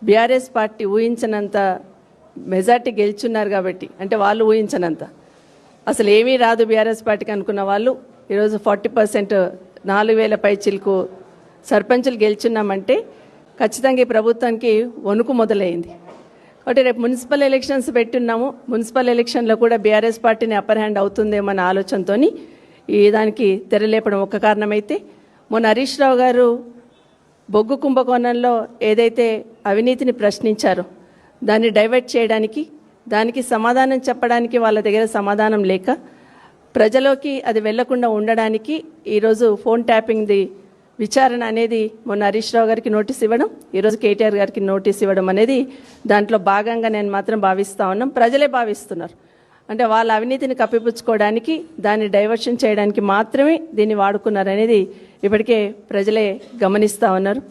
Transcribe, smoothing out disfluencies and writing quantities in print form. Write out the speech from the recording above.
BRS party ఊహించనంత majority గెలుచున్నారు కాబట్టి, అంటే వాళ్ళు ఊహించనంత అసలు ఏమీ రాదు బీఆర్ఎస్ పార్టీకి అనుకున్న వాళ్ళు ఈరోజు 40% 4,000 పై చిలుకు సర్పంచులు గెలుచున్నామంటే ఖచ్చితంగా ఈ ప్రభుత్వానికి వణుకు మొదలైంది. కాబట్టి రేపు మున్సిపల్ ఎలక్షన్స్ పెట్టున్నాము. మున్సిపల్ ఎలక్షన్లో కూడా బీఆర్ఎస్ పార్టీని అప్పర్ హ్యాండ్ అవుతుందేమో అన్న ఆలోచనతో ఈ దానికి తెరలేపడం ఒక కారణమైతే, మొన్న హరీష్ రావు గారు బొగ్గు కుంభకోణంలో ఏదైతే అవినీతిని ప్రశ్నించారో దాన్ని డైవర్ట్ చేయడానికి, దానికి సమాధానం చెప్పడానికి వాళ్ళ దగ్గర సమాధానం లేక ప్రజలోకి అది వెళ్లకుండా ఉండడానికి ఈరోజు ఫోన్ ట్యాపింగ్ది విచారణ అనేది మొన్న హరీష్ రావు గారికి నోటీస్ ఇవ్వడం, ఈరోజు కేటీఆర్ గారికి నోటీస్ ఇవ్వడం అనేది దాంట్లో భాగంగా నేను మాత్రం భావిస్తూ ఉన్నాం. ప్రజలే భావిస్తున్నారు. అంటే వాళ్ళ అవినీతిని కప్పిపుచ్చుకోవడానికి, దాన్ని డైవర్షన్ చేయడానికి మాత్రమే దీన్ని వాడుకున్నారు అనేది ఇప్పటికే ప్రజలే గమనిస్తూ ఉన్నారు.